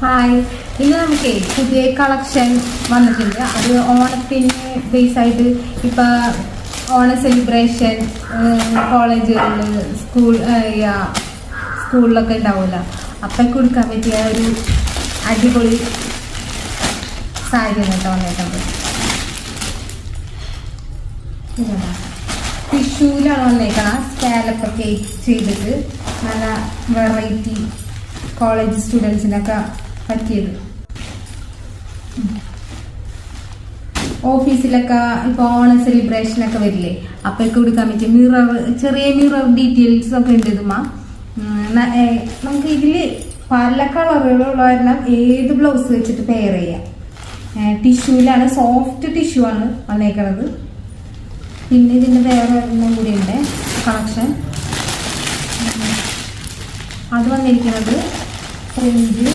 Hi, ഇന്ന് നമുക്ക് പുതിയ കളക്ഷൻ വന്നിട്ടുണ്ട്. അത് ഓണത്തിന് ബേസ് ആയിട്ട് ഇപ്പം ഓണ സെലിബ്രേഷൻ കോളേജുകളിൽ സ്കൂളിലൊക്കെ ഉണ്ടാവില്ല. അപ്പം കൊടുക്കാൻ പറ്റിയ ഒരു അടിപൊളി സാരി കേട്ടോ വന്നേക്കുന്നത്. ടിഷ്യൂലാണ് വന്നേക്കണം. സ്കാലപ്പൊക്കെ ചെയ്തിട്ട് നല്ല വെറൈറ്റി കോളേജ് സ്റ്റുഡൻസിനൊക്കെ പറ്റിയത്. ഓഫീസിലൊക്കെ ഇപ്പോൾ ഓണ സെലിബ്രേഷനൊക്കെ വരില്ലേ, അപ്പോഴൊക്കെ കൊടുക്കാൻ പറ്റിയ ചെറിയ മിറർ ഡീറ്റെയിൽസ് ഒക്കെ ഉണ്ട്. ഇതുമാ നമുക്ക് ഇതിൽ പല കളറുകളുള്ള കാരണം ഏത് ബ്ലൗസ് വെച്ചിട്ട് പെയർ ചെയ്യാം. ടിഷ്യൂലാണ്, സോഫ്റ്റ് ടിഷ്യൂ ആണ് വന്നേക്കണത്. പിന്നെ ഇതിൻ്റെ വേറെ ഒന്നും കൂടി ഉണ്ട് കളക്ഷൻ. അത് വന്നിരിക്കുന്നത് ഫ്രിഞ്ച്